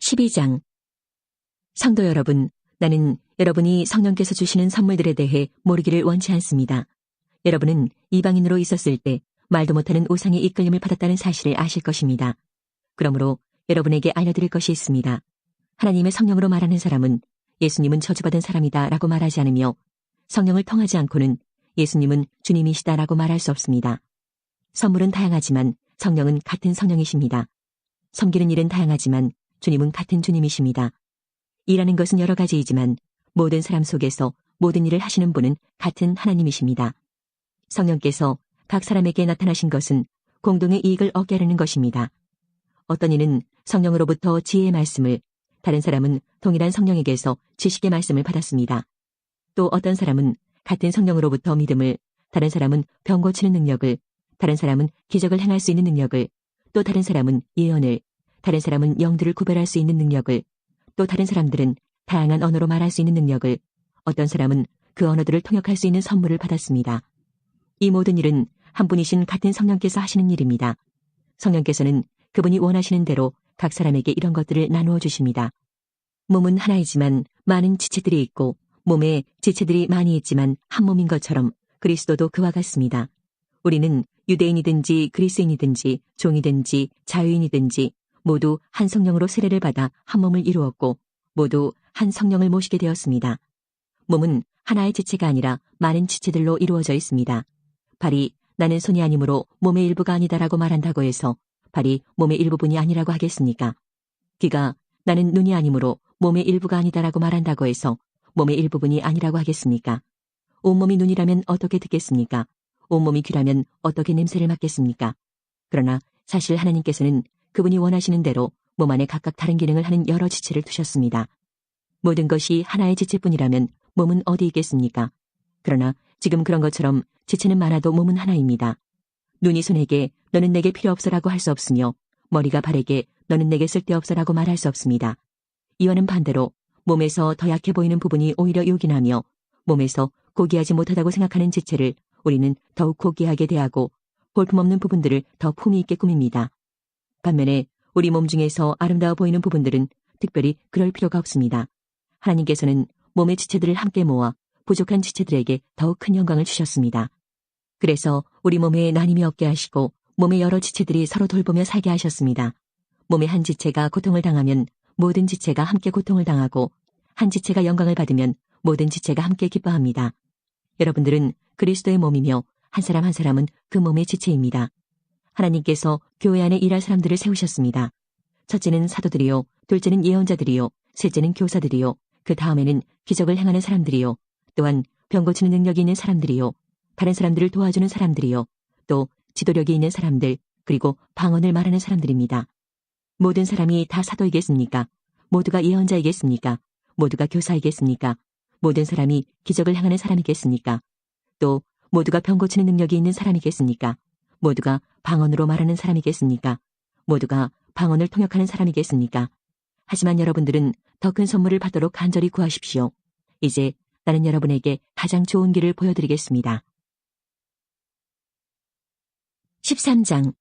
12장. 성도 여러분, 나는 여러분이 성령께서 주시는 선물들에 대해 모르기를 원치 않습니다. 여러분은 이방인으로 있었을 때 말도 못하는 우상의 이끌림을 받았다는 사실을 아실 것입니다. 그러므로 여러분에게 알려드릴 것이 있습니다. 하나님의 성령으로 말하는 사람은 예수님은 저주받은 사람이다 라고 말하지 않으며, 성령을 통하지 않고는 예수님은 주님이시다 라고 말할 수 없습니다. 선물은 다양하지만 성령은 같은 성령이십니다. 섬기는 일은 다양하지만 주님은 같은 주님이십니다. 일하는 것은 여러 가지이지만 모든 사람 속에서 모든 일을 하시는 분은 같은 하나님이십니다. 성령께서 각 사람에게 나타나신 것은 공동의 이익을 얻게 하려는 것입니다. 어떤 이는 성령으로부터 지혜의 말씀을, 다른 사람은 동일한 성령에게서 지식의 말씀을 받았습니다. 또 어떤 사람은 같은 성령으로부터 믿음을, 다른 사람은 병 고치는 능력을, 다른 사람은 기적을 행할 수 있는 능력을, 또 다른 사람은 예언을, 다른 사람은 영들을 구별할 수 있는 능력을, 또 다른 사람들은 다양한 언어로 말할 수 있는 능력을, 어떤 사람은 그 언어들을 통역할 수 있는 선물을 받았습니다. 이 모든 일은 한 분이신 같은 성령께서 하시는 일입니다. 성령께서는 그분이 원하시는 대로 각 사람에게 이런 것들을 나누어 주십니다. 몸은 하나이지만 많은 지체들이 있고, 몸에 지체들이 많이 있지만 한 몸인 것처럼 그리스도도 그와 같습니다. 우리는 유대인이든지 그리스인이든지 종이든지 자유인이든지 모두 한 성령으로 세례를 받아 한 몸을 이루었고, 모두 한 성령을 모시게 되었습니다. 몸은 하나의 지체가 아니라 많은 지체들로 이루어져 있습니다. 발이 나는 손이 아니므로 몸의 일부가 아니다라고 말한다고 해서 발이 몸의 일부분이 아니라고 하겠습니까? 귀가 나는 눈이 아니므로 몸의 일부가 아니다라고 말한다고 해서 몸의 일부분이 아니라고 하겠습니까? 온몸이 눈이라면 어떻게 듣겠습니까? 온몸이 귀라면 어떻게 냄새를 맡겠습니까? 그러나 사실 하나님께서는 그분이 원하시는 대로 몸 안에 각각 다른 기능을 하는 여러 지체를 두셨습니다. 모든 것이 하나의 지체뿐이라면 몸은 어디 있겠습니까? 그러나 지금 그런 것처럼 지체는 많아도 몸은 하나입니다. 눈이 손에게 너는 내게 필요 없어라고 할 수 없으며, 머리가 발에게 너는 내게 쓸데없어라고 말할 수 없습니다. 이와는 반대로 몸에서 더 약해 보이는 부분이 오히려 요긴하며, 몸에서 고귀하지 못하다고 생각하는 지체를 우리는 더욱 고귀하게 대하고, 볼품없는 부분들을 더 품위 있게 꾸밉니다. 반면에 우리 몸 중에서 아름다워 보이는 부분들은 특별히 그럴 필요가 없습니다. 하나님께서는 몸의 지체들을 함께 모아 부족한 지체들에게 더욱 큰 영광을 주셨습니다. 그래서 우리 몸에 나님이 없게 하시고 몸의 여러 지체들이 서로 돌보며 살게 하셨습니다. 몸의 한 지체가 고통을 당하면 모든 지체가 함께 고통을 당하고, 한 지체가 영광을 받으면 모든 지체가 함께 기뻐합니다. 여러분들은 그리스도의 몸이며 한 사람 한 사람은 그 몸의 지체입니다. 하나님께서 교회 안에 일할 사람들을 세우셨습니다. 첫째는 사도들이요, 둘째는 예언자들이요, 셋째는 교사들이요, 그 다음에는 기적을 행하는 사람들이요, 또한 병 고치는 능력이 있는 사람들이요, 다른 사람들을 도와주는 사람들이요, 또 지도력이 있는 사람들, 그리고 방언을 말하는 사람들입니다. 모든 사람이 다 사도이겠습니까? 모두가 예언자이겠습니까? 모두가 교사이겠습니까? 모든 사람이 기적을 행하는 사람이겠습니까? 또 모두가 병 고치는 능력이 있는 사람이겠습니까? 모두가 방언으로 말하는 사람이겠습니까? 모두가 방언을 통역하는 사람이겠습니까? 하지만 여러분들은 더 큰 선물을 받도록 간절히 구하십시오. 이제 나는 여러분에게 가장 좋은 길을 보여드리겠습니다. 13장.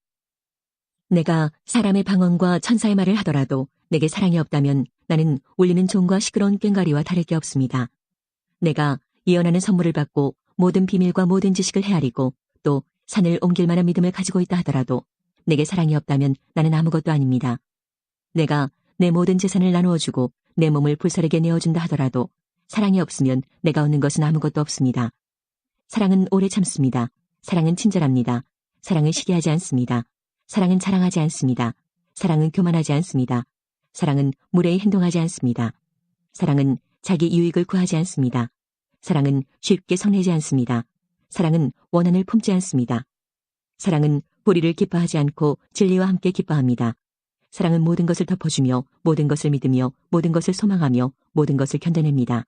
내가 사람의 방언과 천사의 말을 하더라도 내게 사랑이 없다면 나는 울리는 종과 시끄러운 꽹과리와 다를 게 없습니다. 내가 예언하는 선물을 받고 모든 비밀과 모든 지식을 헤아리고 또 산을 옮길 만한 믿음을 가지고 있다 하더라도 내게 사랑이 없다면 나는 아무것도 아닙니다. 내가 내 모든 재산을 나누어주고 내 몸을 불사르게 내어준다 하더라도 사랑이 없으면 내가 얻는 것은 아무것도 없습니다. 사랑은 오래 참습니다. 사랑은 친절합니다. 사랑은 시기하지 않습니다. 사랑은 자랑하지 않습니다. 사랑은 교만하지 않습니다. 사랑은 무례히 행동하지 않습니다. 사랑은 자기 유익을 구하지 않습니다. 사랑은 쉽게 성내지 않습니다. 사랑은 원한을 품지 않습니다. 사랑은 불의를 기뻐하지 않고 진리와 함께 기뻐합니다. 사랑은 모든 것을 덮어주며 모든 것을 믿으며 모든 것을 소망하며 모든 것을 견뎌냅니다.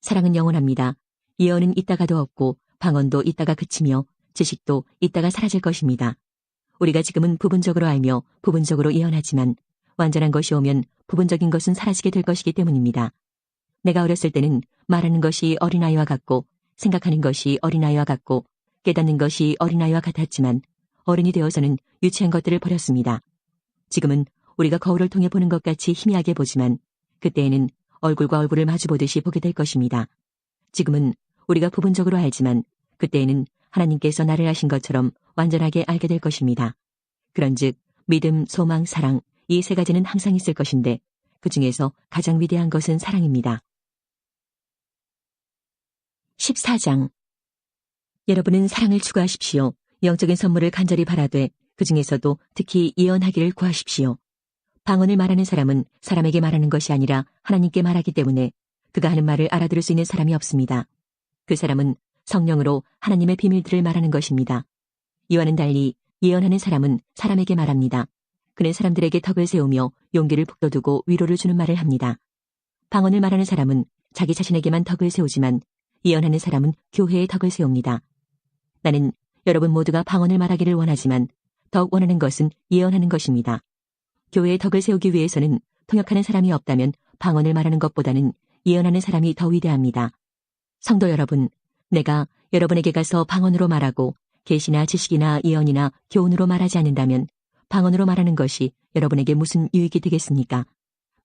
사랑은 영원합니다. 예언은 있다가도 없고 방언도 있다가 그치며 지식도 있다가 사라질 것입니다. 우리가 지금은 부분적으로 알며 부분적으로 예언하지만 완전한 것이 오면 부분적인 것은 사라지게 될 것이기 때문입니다. 내가 어렸을 때는 말하는 것이 어린아이와 같고 생각하는 것이 어린아이와 같고 깨닫는 것이 어린아이와 같았지만 어른이 되어서는 유치한 것들을 버렸습니다. 지금은 우리가 거울을 통해 보는 것 같이 희미하게 보지만 그때에는 얼굴과 얼굴을 마주보듯이 보게 될 것입니다. 지금은 우리가 부분적으로 알지만 그때에는 하나님께서 나를 아신 것처럼 완전하게 알게 될 것입니다. 그런즉 믿음, 소망, 사랑 이 세 가지는 항상 있을 것인데 그 중에서 가장 위대한 것은 사랑입니다. 14장. 여러분은 사랑을 추구하십시오. 영적인 선물을 간절히 바라되 그 중에서도 특히 예언하기를 구하십시오. 방언을 말하는 사람은 사람에게 말하는 것이 아니라 하나님께 말하기 때문에 그가 하는 말을 알아들을 수 있는 사람이 없습니다. 그 사람은 성령으로 하나님의 비밀들을 말하는 것입니다. 이와는 달리 예언하는 사람은 사람에게 말합니다. 그는 사람들에게 덕을 세우며 용기를 북돋우고 위로를 주는 말을 합니다. 방언을 말하는 사람은 자기 자신에게만 덕을 세우지만 예언하는 사람은 교회에 덕을 세웁니다. 나는 여러분 모두가 방언을 말하기를 원하지만 더욱 원하는 것은 예언하는 것입니다. 교회에 덕을 세우기 위해서는 통역하는 사람이 없다면 방언을 말하는 것보다는 예언하는 사람이 더 위대합니다. 성도 여러분, 내가 여러분에게 가서 방언으로 말하고 계시나 지식이나 예언이나 교훈으로 말하지 않는다면 방언으로 말하는 것이 여러분에게 무슨 유익이 되겠습니까?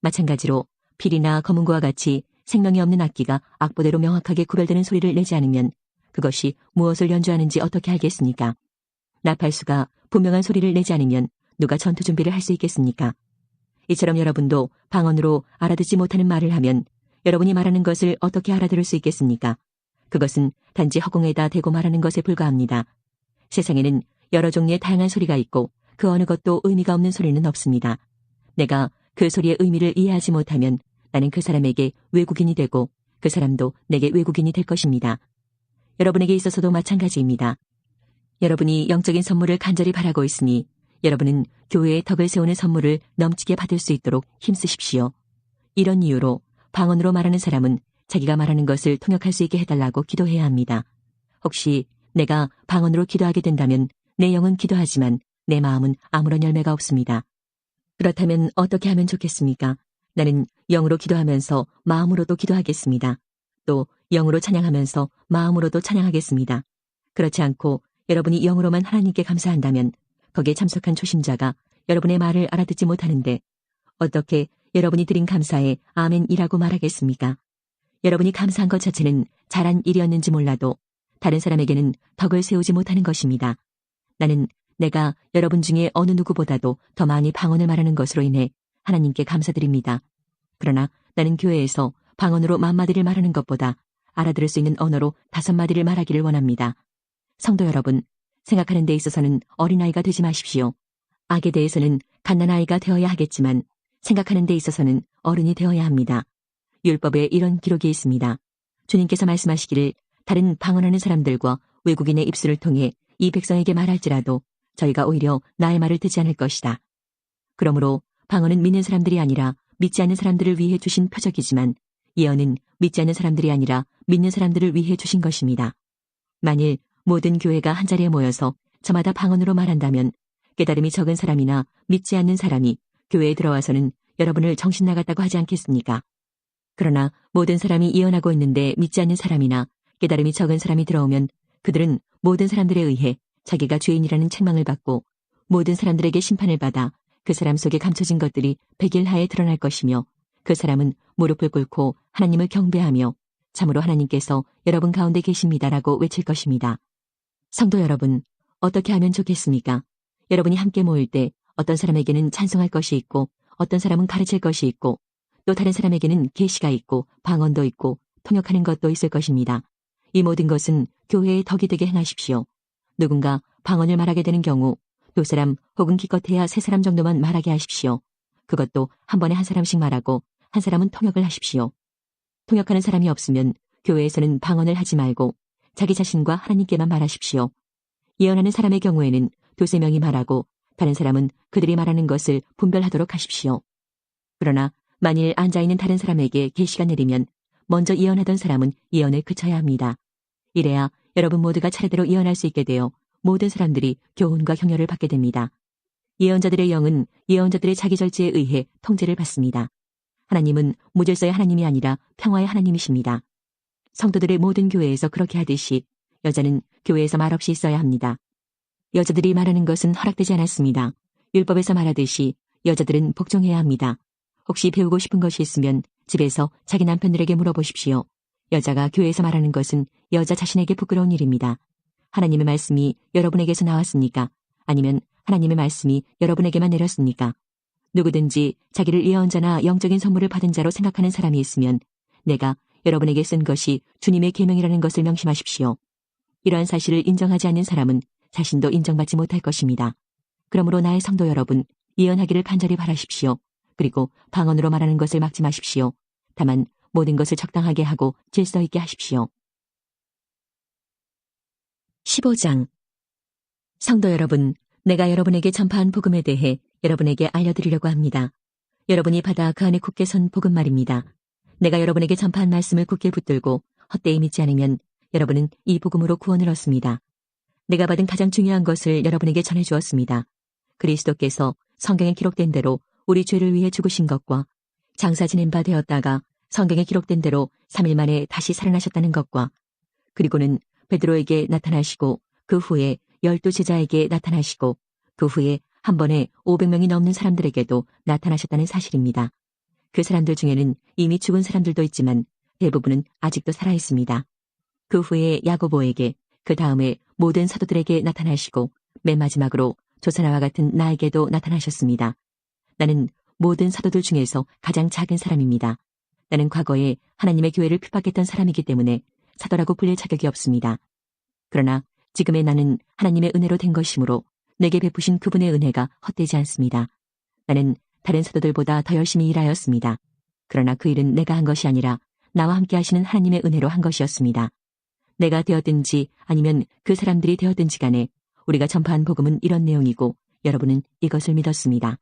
마찬가지로 필이나 검은고와 같이 생명이 없는 악기가 악보대로 명확하게 구별되는 소리를 내지 않으면 그것이 무엇을 연주하는지 어떻게 알겠습니까? 나팔수가 분명한 소리를 내지 않으면 누가 전투 준비를 할 수 있겠습니까? 이처럼 여러분도 방언으로 알아듣지 못하는 말을 하면 여러분이 말하는 것을 어떻게 알아들을 수 있겠습니까? 그것은 단지 허공에다 대고 말하는 것에 불과합니다. 세상에는 여러 종류의 다양한 소리가 있고 그 어느 것도 의미가 없는 소리는 없습니다. 내가 그 소리의 의미를 이해하지 못하면 나는 그 사람에게 외국인이 되고 그 사람도 내게 외국인이 될 것입니다. 여러분에게 있어서도 마찬가지입니다. 여러분이 영적인 선물을 간절히 바라고 있으니 여러분은 교회에 덕을 세우는 선물을 넘치게 받을 수 있도록 힘쓰십시오. 이런 이유로 방언으로 말하는 사람은 자기가 말하는 것을 통역할 수 있게 해달라고 기도해야 합니다. 혹시 내가 방언으로 기도하게 된다면 내 영은 기도하지만 내 마음은 아무런 열매가 없습니다. 그렇다면 어떻게 하면 좋겠습니까? 나는 영으로 기도하면서 마음으로도 기도하겠습니다. 또 영으로 찬양하면서 마음으로도 찬양하겠습니다. 그렇지 않고 여러분이 영으로만 하나님께 감사한다면 거기에 참석한 초심자가 여러분의 말을 알아듣지 못하는데 어떻게 여러분이 드린 감사에 아멘이라고 말하겠습니까? 여러분이 감사한 것 자체는 잘한 일이었는지 몰라도 다른 사람에게는 덕을 세우지 못하는 것입니다. 나는 내가 여러분 중에 어느 누구보다도 더 많이 방언을 말하는 것으로 인해 하나님께 감사드립니다. 그러나 나는 교회에서 방언으로 10,000마디를 말하는 것보다 알아들을 수 있는 언어로 5마디를 말하기를 원합니다. 성도 여러분, 생각하는 데 있어서는 어린아이가 되지 마십시오. 악에 대해서는 갓난아이가 되어야 하겠지만 생각하는 데 있어서는 어른이 되어야 합니다. 율법에 이런 기록이 있습니다. 주님께서 말씀하시기를 다른 방언하는 사람들과 외국인의 입술을 통해 이 백성에게 말할지라도 저희가 오히려 나의 말을 듣지 않을 것이다. 그러므로 방언은 믿는 사람들이 아니라 믿지 않는 사람들을 위해 주신 표적이지만 예언은 믿지 않는 사람들이 아니라 믿는 사람들을 위해 주신 것입니다. 만일 모든 교회가 한자리에 모여서 저마다 방언으로 말한다면 깨달음이 적은 사람이나 믿지 않는 사람이 교회에 들어와서는 여러분을 정신 나갔다고 하지 않겠습니까? 그러나 모든 사람이 예언하고 있는데 믿지 않는 사람이나 깨달음이 적은 사람이 들어오면 그들은 모든 사람들에 의해 자기가 죄인이라는 책망을 받고 모든 사람들에게 심판을 받아 그 사람 속에 감춰진 것들이 백일하에 드러날 것이며 그 사람은 무릎을 꿇고 하나님을 경배하며 참으로 하나님께서 여러분 가운데 계십니다라고 외칠 것입니다. 성도 여러분, 어떻게 하면 좋겠습니까? 여러분이 함께 모일 때 어떤 사람에게는 찬송할 것이 있고 어떤 사람은 가르칠 것이 있고 또 다른 사람에게는 계시가 있고 방언도 있고 통역하는 것도 있을 것입니다. 이 모든 것은 교회의 덕이 되게 행하십시오. 누군가 방언을 말하게 되는 경우 2사람 혹은 기껏해야 3사람 정도만 말하게 하십시오. 그것도 한 번에 한 사람씩 말하고 한 사람은 통역을 하십시오. 통역하는 사람이 없으면 교회에서는 방언을 하지 말고 자기 자신과 하나님께만 말하십시오. 예언하는 사람의 경우에는 2-3명이 말하고 다른 사람은 그들이 말하는 것을 분별하도록 하십시오. 그러나 만일 앉아있는 다른 사람에게 계시가 내리면 먼저 예언하던 사람은 예언을 그쳐야 합니다. 이래야 여러분 모두가 차례대로 예언할 수 있게 되어 모든 사람들이 교훈과 격려를 받게 됩니다. 예언자들의 영은 예언자들의 자기 절제에 의해 통제를 받습니다. 하나님은 무질서의 하나님이 아니라 평화의 하나님이십니다. 성도들의 모든 교회에서 그렇게 하듯이 여자는 교회에서 말없이 있어야 합니다. 여자들이 말하는 것은 허락되지 않았습니다. 율법에서 말하듯이 여자들은 복종해야 합니다. 혹시 배우고 싶은 것이 있으면 집에서 자기 남편들에게 물어보십시오. 여자가 교회에서 말하는 것은 여자 자신에게 부끄러운 일입니다. 하나님의 말씀이 여러분에게서 나왔습니까? 아니면 하나님의 말씀이 여러분에게만 내렸습니까? 누구든지 자기를 예언자나 영적인 선물을 받은 자로 생각하는 사람이 있으면 내가 여러분에게 쓴 것이 주님의 계명이라는 것을 명심하십시오. 이러한 사실을 인정하지 않는 사람은 자신도 인정받지 못할 것입니다. 그러므로 나의 성도 여러분, 예언하기를 간절히 바라십시오. 그리고 방언으로 말하는 것을 막지 마십시오. 다만 모든 것을 적당하게 하고 질서 있게 하십시오. 15장. 성도 여러분, 내가 여러분에게 전파한 복음에 대해 여러분에게 알려드리려고 합니다. 여러분이 받아 그 안에 굳게 선 복음 말입니다. 내가 여러분에게 전파한 말씀을 굳게 붙들고 헛되이 믿지 않으면 여러분은 이 복음으로 구원을 얻습니다. 내가 받은 가장 중요한 것을 여러분에게 전해주었습니다. 그리스도께서 성경에 기록된 대로 우리 죄를 위해 죽으신 것과 장사 지낸 바 되었다가 성경에 기록된 대로 3일 만에 다시 살아나셨다는 것과 그리고는 베드로에게 나타나시고 그 후에 12 제자에게 나타나시고 그 후에 한 번에 500명이 넘는 사람들에게도 나타나셨다는 사실입니다. 그 사람들 중에는 이미 죽은 사람들도 있지만 대부분은 아직도 살아있습니다. 그 후에 야고보에게 그 다음에 모든 사도들에게 나타나시고 맨 마지막으로 조사나와 같은 나에게도 나타나셨습니다. 나는 모든 사도들 중에서 가장 작은 사람입니다. 나는 과거에 하나님의 교회를 핍박했던 사람이기 때문에 사도라고 불릴 자격이 없습니다. 그러나 지금의 나는 하나님의 은혜로 된 것이므로 내게 베푸신 그분의 은혜가 헛되지 않습니다. 나는 다른 사도들보다 더 열심히 일하였습니다. 그러나 그 일은 내가 한 것이 아니라 나와 함께 하시는 하나님의 은혜로 한 것이었습니다. 내가 되었든지 아니면 그 사람들이 되었든지 간에 우리가 전파한 복음은 이런 내용이고 여러분은 이것을 믿었습니다.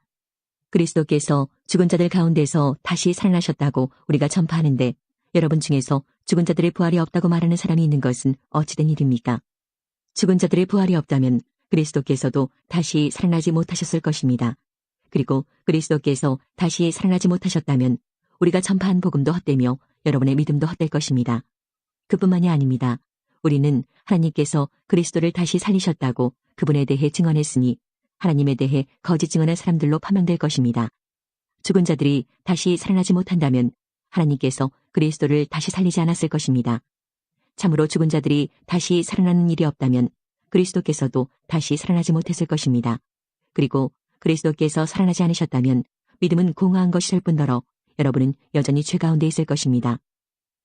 그리스도께서 죽은 자들 가운데서 다시 살아나셨다고 우리가 전파하는데 여러분 중에서 죽은 자들의 부활이 없다고 말하는 사람이 있는 것은 어찌된 일입니까? 죽은 자들의 부활이 없다면 그리스도께서도 다시 살아나지 못하셨을 것입니다. 그리고 그리스도께서 다시 살아나지 못하셨다면 우리가 전파한 복음도 헛되며 여러분의 믿음도 헛될 것입니다. 그뿐만이 아닙니다. 우리는 하나님께서 그리스도를 다시 살리셨다고 그분에 대해 증언했으니 하나님에 대해 거짓 증언한 사람들로 파면될 것입니다. 죽은 자들이 다시 살아나지 못한다면 하나님께서 그리스도를 다시 살리지 않았을 것입니다. 참으로 죽은 자들이 다시 살아나는 일이 없다면 그리스도께서도 다시 살아나지 못했을 것입니다. 그리고 그리스도께서 살아나지 않으셨다면 믿음은 공허한 것이될 뿐더러 여러분은 여전히 죄 가운데 있을 것입니다.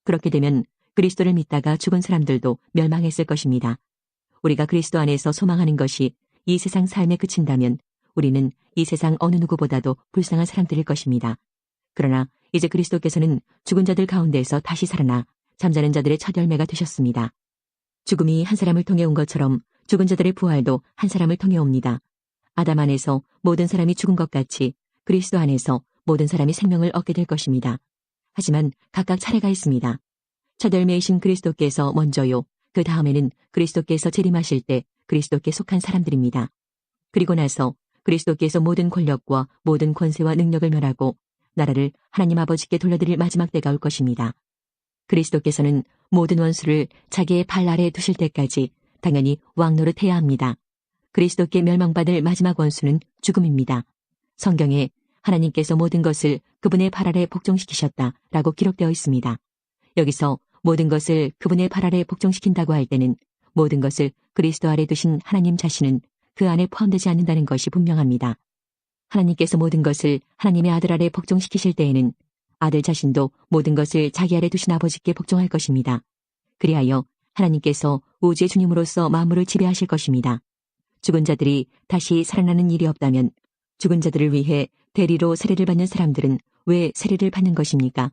그렇게 되면 그리스도를 믿다가 죽은 사람들도 멸망했을 것입니다. 우리가 그리스도 안에서 소망하는 것이 이 세상 삶에 그친다면 우리는 이 세상 어느 누구보다도 불쌍한 사람들일 것입니다. 그러나 이제 그리스도께서는 죽은 자들 가운데에서 다시 살아나 잠자는 자들의 첫 열매가 되셨습니다. 죽음이 한 사람을 통해 온 것처럼 죽은 자들의 부활도 한 사람을 통해 옵니다. 아담 안에서 모든 사람이 죽은 것 같이 그리스도 안에서 모든 사람이 생명을 얻게 될 것입니다. 하지만 각각 차례가 있습니다. 첫 열매이신 그리스도께서 먼저요. 그 다음에는 그리스도께서 재림하실 때 그리스도께 속한 사람들입니다. 그리고 나서 그리스도께서 모든 권력과 모든 권세와 능력을 멸하고 나라를 하나님 아버지께 돌려드릴 마지막 때가 올 것입니다. 그리스도께서는 모든 원수를 자기의 발 아래에 두실 때까지 당연히 왕노릇해야 합니다. 그리스도께 멸망받을 마지막 원수는 죽음입니다. 성경에 하나님께서 모든 것을 그분의 발 아래 복종시키셨다라고 기록되어 있습니다. 여기서 모든 것을 그분의 발 아래 복종시킨다고 할 때는 모든 것을 그리스도 아래 두신 하나님 자신은 그 안에 포함되지 않는다는 것이 분명합니다. 하나님께서 모든 것을 하나님의 아들 아래 복종시키실 때에는 아들 자신도 모든 것을 자기 아래 두신 아버지께 복종할 것입니다. 그리하여 하나님께서 우주의 주님으로서 만물을 지배하실 것입니다. 죽은 자들이 다시 살아나는 일이 없다면 죽은 자들을 위해 대리로 세례를 받는 사람들은 왜 세례를 받는 것입니까?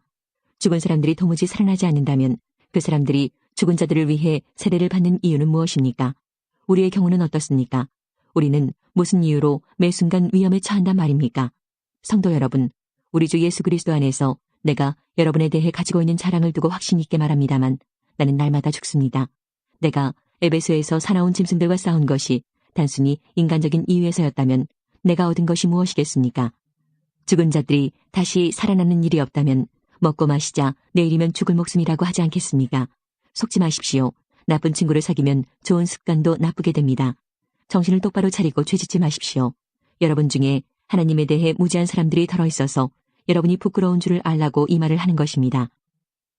죽은 사람들이 도무지 살아나지 않는다면 그 사람들이 죽은 자들을 위해 세례를 받는 이유는 무엇입니까? 우리의 경우는 어떻습니까? 우리는 무슨 이유로 매 순간 위험에 처한단 말입니까? 성도 여러분, 우리 주 예수 그리스도 안에서 내가 여러분에 대해 가지고 있는 자랑을 두고 확신 있게 말합니다만 나는 날마다 죽습니다. 내가 에베소에서 사나운 짐승들과 싸운 것이 단순히 인간적인 이유에서였다면 내가 얻은 것이 무엇이겠습니까? 죽은 자들이 다시 살아나는 일이 없다면 먹고 마시자 내일이면 죽을 목숨이라고 하지 않겠습니까? 속지 마십시오. 나쁜 친구를 사귀면 좋은 습관도 나쁘게 됩니다. 정신을 똑바로 차리고 죄짓지 마십시오. 여러분 중에 하나님에 대해 무지한 사람들이 덜어있어서 여러분이 부끄러운 줄을 알라고 이 말을 하는 것입니다.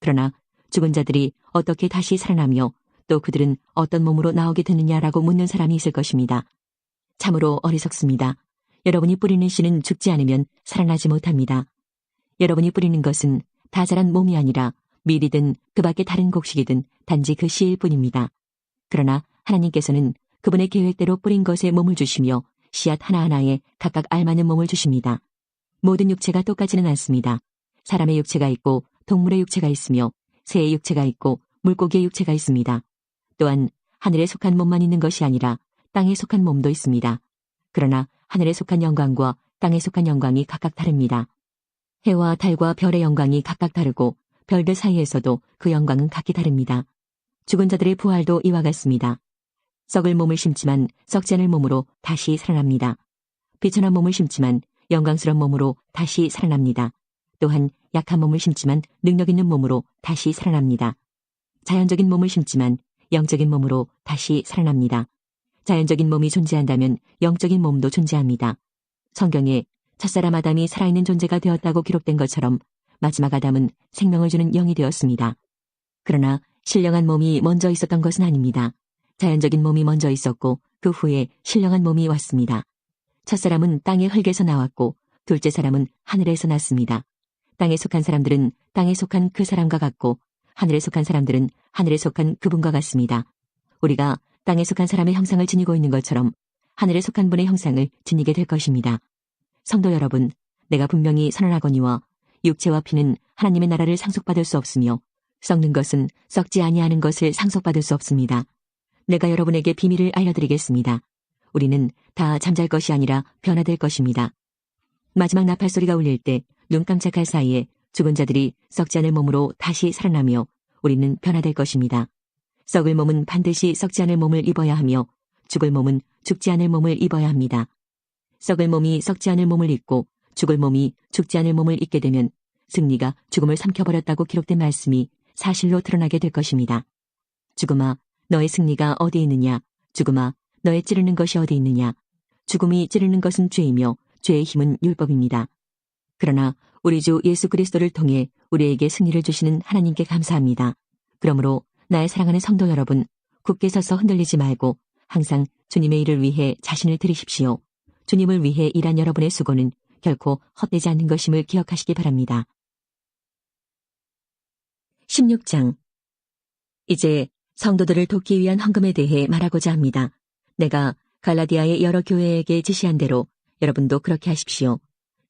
그러나 죽은 자들이 어떻게 다시 살아나며 또 그들은 어떤 몸으로 나오게 되느냐라고 묻는 사람이 있을 것입니다. 참으로 어리석습니다. 여러분이 뿌리는 씨는 죽지 않으면 살아나지 못합니다. 여러분이 뿌리는 것은 다 자란 몸이 아니라 밀이든 그 밖에 다른 곡식이든 단지 그 씨일 뿐입니다. 그러나 하나님께서는 그분의 계획대로 뿌린 것에 몸을 주시며 씨앗 하나하나에 각각 알맞는 몸을 주십니다. 모든 육체가 똑같지는 않습니다. 사람의 육체가 있고 동물의 육체가 있으며 새의 육체가 있고 물고기의 육체가 있습니다. 또한 하늘에 속한 몸만 있는 것이 아니라 땅에 속한 몸도 있습니다. 그러나 하늘에 속한 영광과 땅에 속한 영광이 각각 다릅니다. 해와 달과 별의 영광이 각각 다르고 별들 사이에서도 그 영광은 각기 다릅니다. 죽은 자들의 부활도 이와 같습니다. 썩을 몸을 심지만 썩지 않을 몸으로 다시 살아납니다. 비천한 몸을 심지만 영광스러운 몸으로 다시 살아납니다. 또한 약한 몸을 심지만 능력 있는 몸으로 다시 살아납니다. 자연적인 몸을 심지만 영적인 몸으로 다시 살아납니다. 자연적인 몸이 존재한다면 영적인 몸도 존재합니다. 성경에 첫사람 아담이 살아있는 존재가 되었다고 기록된 것처럼 마지막 아담은 생명을 주는 영이 되었습니다. 그러나 신령한 몸이 먼저 있었던 것은 아닙니다. 자연적인 몸이 먼저 있었고 그 후에 신령한 몸이 왔습니다. 첫사람은 땅의 흙에서 나왔고 둘째 사람은 하늘에서 났습니다. 땅에 속한 사람들은 땅에 속한 그 사람과 같고 하늘에 속한 사람들은 하늘에 속한 그분과 같습니다. 우리가 땅에 속한 사람의 형상을 지니고 있는 것처럼 하늘에 속한 분의 형상을 지니게 될 것입니다. 성도 여러분, 내가 분명히 선언하거니와 육체와 피는 하나님의 나라를 상속받을 수 없으며 썩는 것은 썩지 아니하는 것을 상속받을 수 없습니다. 내가 여러분에게 비밀을 알려드리겠습니다. 우리는 다 잠잘 것이 아니라 변화될 것입니다. 마지막 나팔 소리가 울릴 때 눈 깜짝할 사이에 죽은 자들이 썩지 않을 몸으로 다시 살아나며 우리는 변화될 것입니다. 썩을 몸은 반드시 썩지 않을 몸을 입어야 하며 죽을 몸은 죽지 않을 몸을 입어야 합니다. 썩을 몸이 썩지 않을 몸을 입고 죽을 몸이 죽지 않을 몸을 입게 되면 승리가 죽음을 삼켜버렸다고 기록된 말씀이 사실로 드러나게 될 것입니다. 죽음아, 너의 승리가 어디 있느냐? 죽음아, 너의 찌르는 것이 어디 있느냐? 죽음이 찌르는 것은 죄이며 죄의 힘은 율법입니다. 그러나 우리 주 예수 그리스도를 통해 우리에게 승리를 주시는 하나님께 감사합니다. 그러므로 나의 사랑하는 성도 여러분, 굳게 서서 흔들리지 말고 항상 주님의 일을 위해 자신을 들이십시오. 주님을 위해 일한 여러분의 수고는 결코 헛되지 않는 것임을 기억하시기 바랍니다. 16장. 이제 성도들을 돕기 위한 헌금에 대해 말하고자 합니다. 내가 갈라디아의 여러 교회에게 지시한 대로 여러분도 그렇게 하십시오.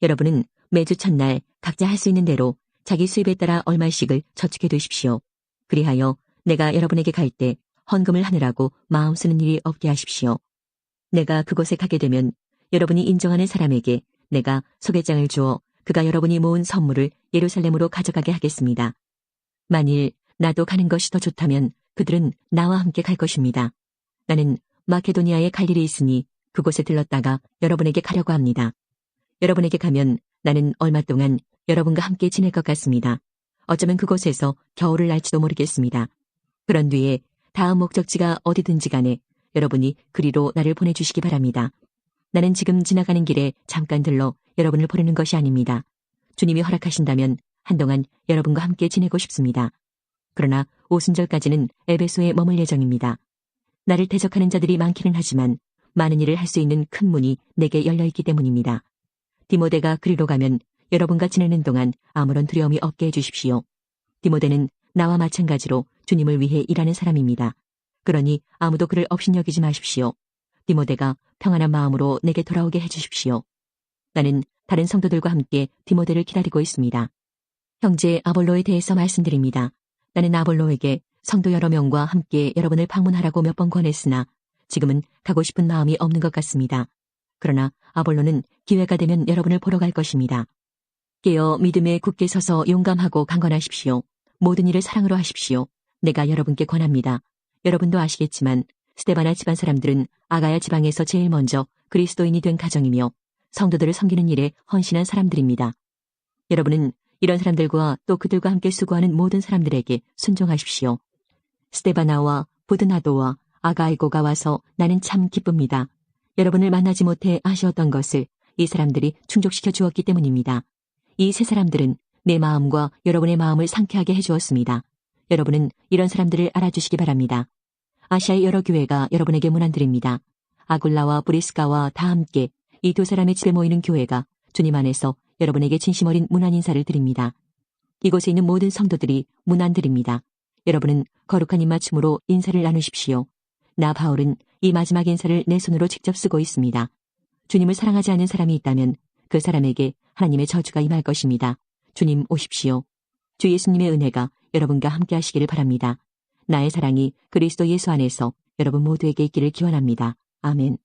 여러분은 매주 첫날 각자 할 수 있는 대로 자기 수입에 따라 얼마씩을 저축해 두십시오. 그리하여 내가 여러분에게 갈 때 헌금을 하느라고 마음 쓰는 일이 없게 하십시오. 내가 그곳에 가게 되면 여러분이 인정하는 사람에게 내가 소개장을 주어 그가 여러분이 모은 선물을 예루살렘으로 가져가게 하겠습니다. 만일 나도 가는 것이 더 좋다면 그들은 나와 함께 갈 것입니다. 나는 마케도니아에 갈 일이 있으니 그곳에 들렀다가 여러분에게 가려고 합니다. 여러분에게 가면 나는 얼마 동안 여러분과 함께 지낼 것 같습니다. 어쩌면 그곳에서 겨울을 날지도 모르겠습니다. 그런 뒤에 다음 목적지가 어디든지 간에 여러분이 그리로 나를 보내주시기 바랍니다. 나는 지금 지나가는 길에 잠깐 들러 여러분을 보내는 것이 아닙니다. 주님이 허락하신다면 한동안 여러분과 함께 지내고 싶습니다. 그러나 오순절까지는 에베소에 머물 예정입니다. 나를 대적하는 자들이 많기는 하지만 많은 일을 할 수 있는 큰 문이 내게 열려있기 때문입니다. 디모데가 그리로 가면 여러분과 지내는 동안 아무런 두려움이 없게 해주십시오. 디모데는 나와 마찬가지로 주님을 위해 일하는 사람입니다. 그러니 아무도 그를 업신여기지 마십시오. 디모데가 평안한 마음으로 내게 돌아오게 해주십시오. 나는 다른 성도들과 함께 디모데를 기다리고 있습니다. 형제 아볼로에 대해서 말씀드립니다. 나는 아볼로에게 성도 여러 명과 함께 여러분을 방문하라고 몇 번 권했으나 지금은 가고 싶은 마음이 없는 것 같습니다. 그러나 아볼로는 기회가 되면 여러분을 보러 갈 것입니다. 깨어 믿음에 굳게 서서 용감하고 강건하십시오. 모든 일을 사랑으로 하십시오. 내가 여러분께 권합니다. 여러분도 아시겠지만 스데바나 집안 사람들은 아가야 지방에서 제일 먼저 그리스도인이 된 가정이며 성도들을 섬기는 일에 헌신한 사람들입니다. 여러분은 이런 사람들과 또 그들과 함께 수고하는 모든 사람들에게 순종하십시오. 스데바나와 부드나도와 아가이고가 와서 나는 참 기쁩니다. 여러분을 만나지 못해 아쉬웠던 것을 이 사람들이 충족시켜 주었기 때문입니다. 이 세 사람들은 내 마음과 여러분의 마음을 상쾌하게 해주었습니다. 여러분은 이런 사람들을 알아주시기 바랍니다. 아시아의 여러 교회가 여러분에게 문안드립니다. 아굴라와 브리스가와 다 함께 이 두 사람의 집에 모이는 교회가 주님 안에서 여러분에게 진심 어린 문안 인사를 드립니다. 이곳에 있는 모든 성도들이 문안드립니다. 여러분은 거룩한 입맞춤으로 인사를 나누십시오. 나 바울은 이 마지막 인사를 내 손으로 직접 쓰고 있습니다. 주님을 사랑하지 않는 사람이 있다면 그 사람에게 하나님의 저주가 임할 것입니다. 주님 오십시오. 주 예수님의 은혜가 여러분과 함께 하시기를 바랍니다. 나의 사랑이 그리스도 예수 안에서 여러분 모두에게 있기를 기원합니다. 아멘.